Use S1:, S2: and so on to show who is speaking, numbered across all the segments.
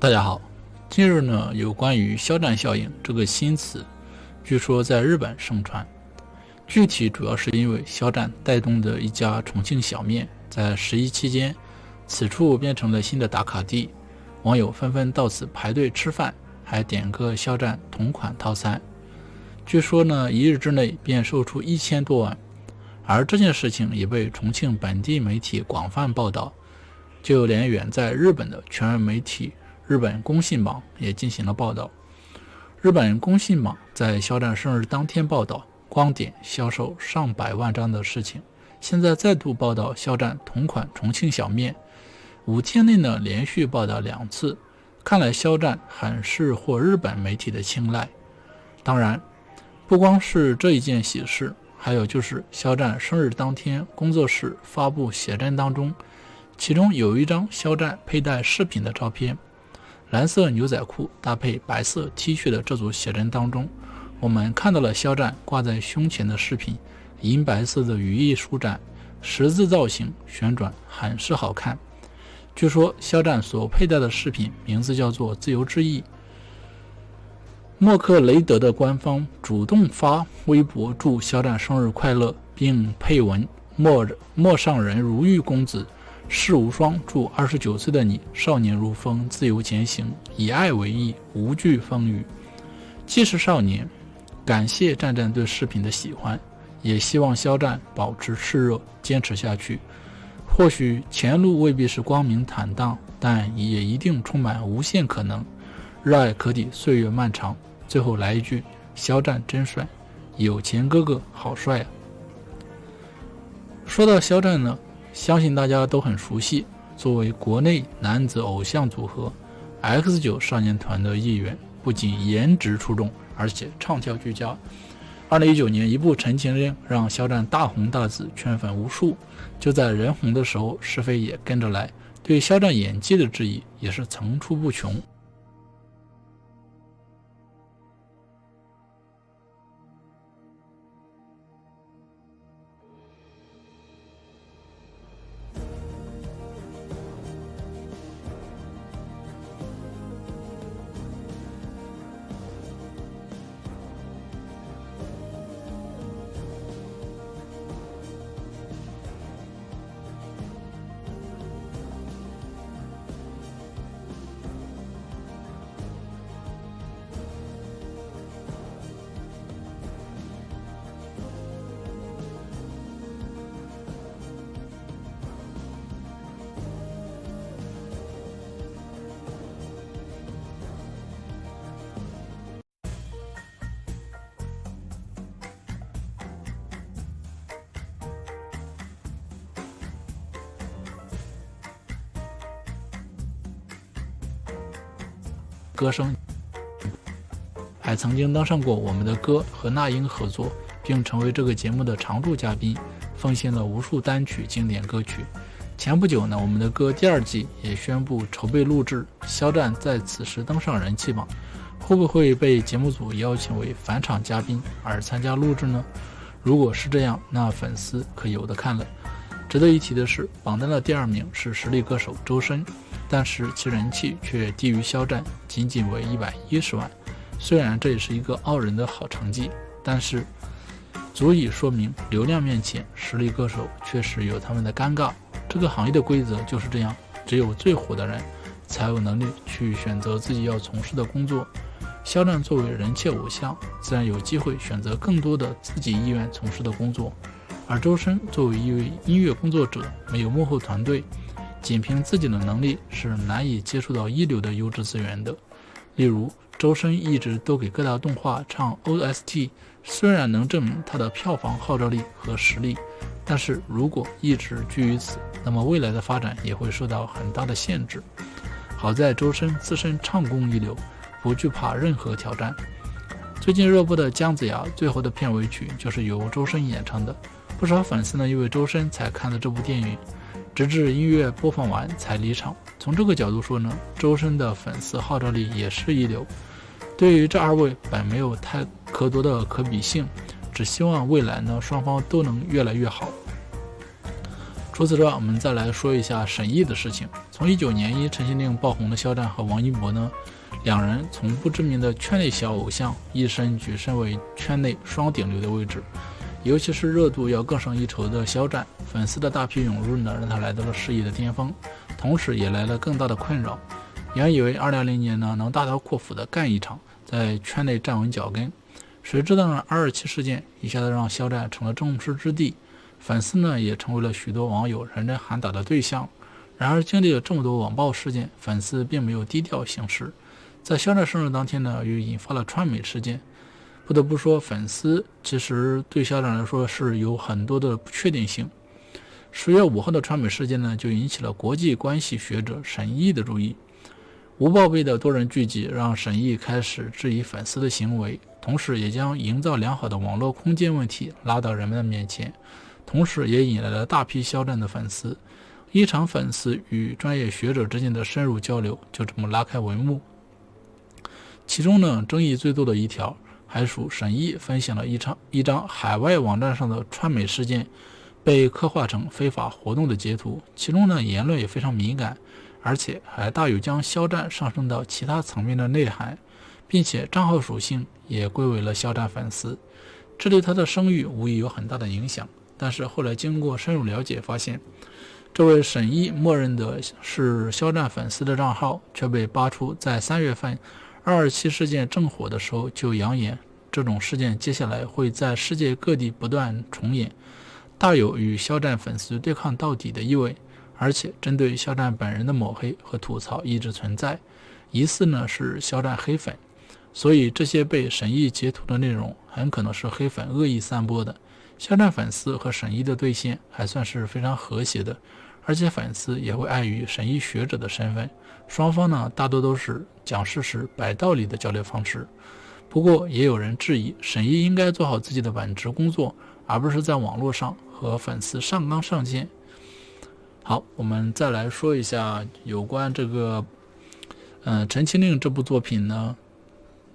S1: 大家好，近日呢，有关于肖战效应这个新词，据说在日本盛传。具体主要是因为肖战带动的一家重庆小面，在11期间，此处变成了新的打卡地，网友纷纷到此排队吃饭，还点个肖战同款套餐。据说呢，一日之内便售出1000多碗，而这件事情也被重庆本地媒体广泛报道，就连远在日本的权威媒体日本公信榜也进行了报道。日本公信榜在肖战生日当天报道光点销售上百万张的事情，现在再度报道肖战同款重庆小面，5天内呢连续报道2次，看来肖战很是获日本媒体的青睐。当然，不光是这一件喜事，还有就是肖战生日当天工作室发布写真当中，其中有一张肖战佩戴饰品的照片。蓝色牛仔裤搭配白色 T 恤的这组写真当中，我们看到了肖战挂在胸前的饰品，银白色的羽翼舒展，十字造型旋转，很是好看。据说肖战所佩戴的饰品名字叫做自由之翼。默克雷德的官方主动发微博祝肖战生日快乐，并配文陌上人如玉公子世无双，祝29岁的你少年如风，自由前行，以爱为翼，无惧风雨。既是少年，感谢战战对视频的喜欢，也希望肖战保持炽热，坚持下去。或许前路未必是光明坦荡，但也一定充满无限可能。热爱可抵岁月漫长。最后来一句，肖战真帅，有钱哥哥好帅啊。说到肖战呢，相信大家都很熟悉，作为国内男子偶像组合 X9 少年团的一员，不仅颜值出众，而且唱跳俱佳。2019年一部《陈情令》让肖战大红大紫，圈粉无数。就在人红的时候，是非也跟着来，对肖战演技的质疑也是层出不穷。歌声还曾经登上过我们的歌和那英合作，并成为这个节目的常驻嘉宾，奉献了无数单曲经典歌曲。前不久呢，我们的歌第2季也宣布筹备录制，肖战在此时登上人气榜，会不会被节目组邀请为返场嘉宾而参加录制呢？如果是这样，那粉丝可有的看了。值得一提的是，榜单的第2名是实力歌手周深，但是其人气却低于肖战，仅仅为110万。虽然这也是一个傲人的好成绩，但是足以说明流量面前实力歌手确实有他们的尴尬。这个行业的规则就是这样，只有最火的人才有能力去选择自己要从事的工作。肖战作为人气偶像，自然有机会选择更多的自己意愿从事的工作，而周深作为一位音乐工作者，没有幕后团队，仅凭自己的能力是难以接触到一流的优质资源的。例如，周深一直都给各大动画唱 OST， 虽然能证明他的票房号召力和实力，但是如果一直居于此，那么未来的发展也会受到很大的限制。好在周深自身唱功一流，不惧怕任何挑战。最近热播的《姜子牙》最后的片尾曲就是由周深演唱的，不少粉丝呢因为周深才看了这部电影，直至音乐播放完才离场。从这个角度说呢，周深的粉丝号召力也是一流。对于这2位本没有太可多的可比性，只希望未来呢双方都能越来越好。除此之外，我们再来说一下审议的事情。从19年因陈情令爆红的肖战和王一博呢，两人从不知名的圈内小偶像，一生跻身为圈内双顶流的位置。尤其是热度要更胜一筹的肖战，粉丝的大批涌入呢，让他来到了事业的巅峰，同时也来了更大的困扰。原以为2020年呢能大刀阔斧的干一场，在圈内站稳脚跟，谁知道呢227事件一下子让肖战成了众矢之的，粉丝呢也成为了许多网友人人喊打的对象。然而经历了这么多网暴事件，粉丝并没有低调行事。在肖战生日当天呢，又引发了川美事件。不得不说，粉丝其实对肖战来说是有很多的不确定性。10月5号的川美事件呢，就引起了国际关系学者沈毅的注意。无报备的多人聚集，让沈毅开始质疑粉丝的行为，同时也将营造良好的网络空间问题拉到人们的面前，同时也引来了大批肖战的粉丝。一场粉丝与专业学者之间的深入交流就这么拉开帷幕。其中呢，争议最多的一条还属沈毅分享了一张海外网站上的川美事件被刻画成非法活动的截图，其中呢言论也非常敏感，而且还大有将肖战上升到其他层面的内涵，并且账号属性也归为了肖战粉丝，这对他的声誉无疑有很大的影响。但是后来经过深入了解发现，这位沈毅默认的是肖战粉丝的账号，却被扒出在3月份227事件正火的时候就扬言，这种事件接下来会在世界各地不断重演，大有与肖战粉丝对抗到底的意味。而且针对肖战本人的抹黑和吐槽一直存在，疑似呢是肖战黑粉，所以这些被沈毅截图的内容很可能是黑粉恶意散播的。肖战粉丝和沈毅的对线还算是非常和谐的，而且粉丝也会碍于沈毅学者的身份，双方呢大多都是讲事实摆道理的交流方式。不过也有人质疑，沈毅应该做好自己的本职工作，而不是在网络上和粉丝上纲上线。好，我们再来说一下有关这个陈情令这部作品呢，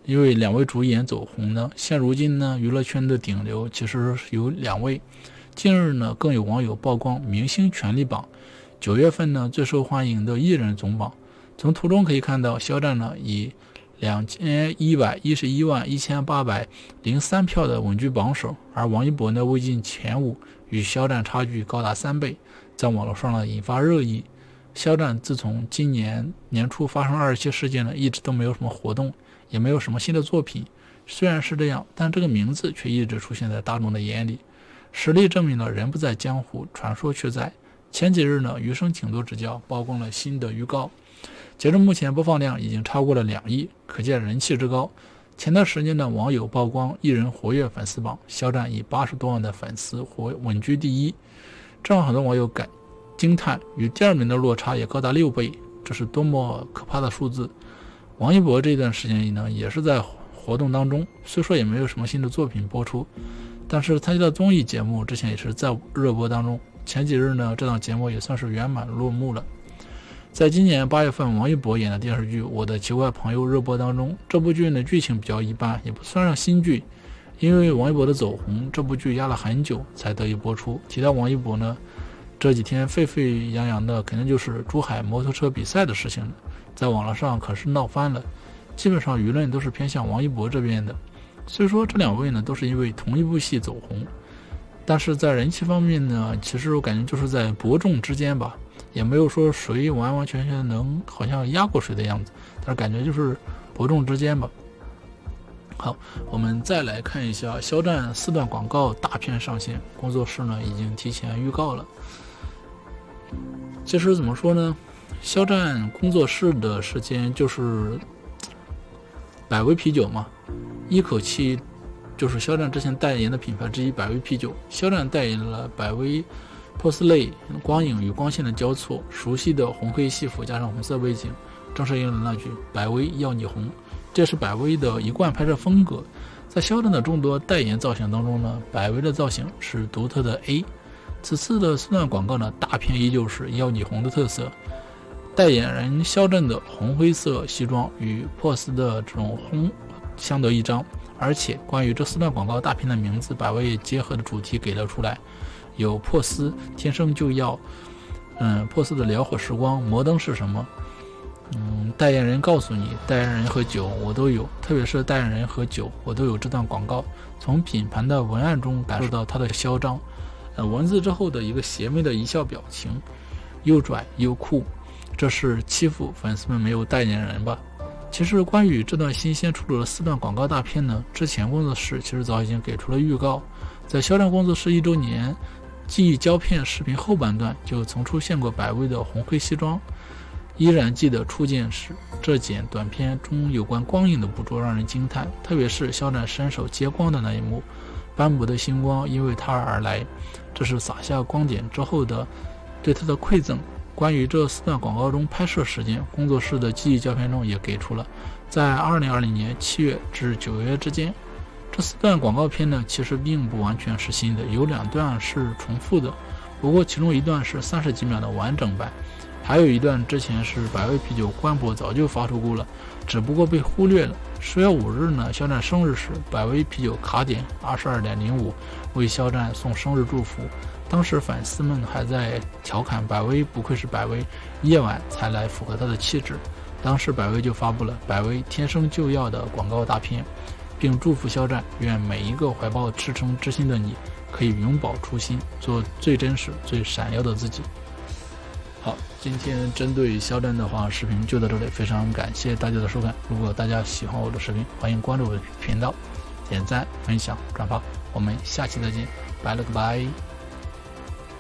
S1: 因为2位主演走红呢，现如今呢娱乐圈的顶流其实有2位。近日呢更有网友曝光明星权力榜9月份呢最受欢迎的艺人总榜，从图中可以看到，肖战呢以21111803票的稳居榜首，而王一博呢位进前5，与肖战差距高达3倍，在网络上呢引发热议。肖战自从今年年初发生227事件呢，一直都没有什么活动，也没有什么新的作品。虽然是这样，但这个名字却一直出现在大众的眼里。实力证明了人不在江湖，传说却在。前几日呢，余生请多指教曝光了新的预告，截至目前播放量已经超过了2亿，可见人气之高。前段时间的网友曝光艺人活跃粉丝榜，肖战以80多万的粉丝稳居第1，这让很多网友惊叹，与第2名的落差也高达6倍，这是多么可怕的数字。王一博这段时间里呢，也是在活动当中，虽说也没有什么新的作品播出，但是参加的综艺节目之前也是在热播当中。前几日呢，这档节目也算是圆满落幕了。在今年8月份王一博演的电视剧《我的奇怪朋友》热播当中，这部剧呢剧情比较一般，也不算上新剧。因为王一博的走红，这部剧压了很久才得以播出。提到王一博呢，这几天沸沸扬扬的肯定就是珠海摩托车比赛的事情了，在网络上可是闹翻了，基本上舆论都是偏向王一博这边的。虽说这2位呢都是因为同一部戏走红，但是在人气方面呢，其实我感觉就是在伯仲之间吧，也没有说谁完完全全能好像压过谁的样子，但是感觉就是伯仲之间吧。好，我们再来看一下肖战4段广告大片上线，工作室呢已经提前预告了。其实怎么说呢，肖战工作室的时间就是百威啤酒嘛，一口气就是肖战之前代言的品牌之一百威啤酒，肖战代言了百威POS类光影与光线的交错，熟悉的红黑系服加上红色背景，正是应了那句百威要你红，这是百威的一贯拍摄风格。在肖战的众多代言造型当中呢，百威的造型是独特的 A。 此次的4段广告呢，大片依旧是要你红的特色，代言人肖战的红灰色西装与 POS 的这种红相得益彰。而且关于这4段广告大片的名字，百威也结合的主题给了出来，有破丝、天生就要、破碎的辽火时光，摩登是什么？代言人告诉你，代言人和酒我都有，特别是代言人和酒我都有这段广告，从品牌的文案中感受到它的嚣张。文字之后的一个邪魅的一笑表情，又拽又酷，这是欺负粉丝们没有代言人吧？其实关于这段新鲜出炉的4段广告大片呢，之前工作室其实早已经给出了预告，在肖战工作室1周年记忆胶片视频后半段就曾出现过百威的红黑西装。依然记得初见时，这剪短片中有关光影的捕捉让人惊叹，特别是肖战伸手接光的那一幕，斑驳的星光因为他而来，这是撒下光点之后的对他的馈赠。关于这4段广告中拍摄时间，工作室的记忆胶片中也给出了，在2020年7月至9月之间。这4段广告片呢，其实并不完全是新的，有2段是重复的，不过其中1段是30几秒的完整版，还有1段之前是百威啤酒官博早就发出过了，只不过被忽略了。10月5日呢，肖战生日时，百威啤酒卡点 22.05 为肖战送生日祝福，当时粉丝们还在调侃百威不愧是百威，夜晚才来符合他的气质。当时百威就发布了百威天生就要的广告大片，并祝福肖战，愿每一个怀抱赤诚之心的你可以永葆初心，做最真实最闪耀的自己。好，今天针对肖战的话视频就到这里，非常感谢大家的收看。如果大家喜欢我的视频，欢迎关注我的频道，点赞、分享、转发。我们下期再见，拜了个拜。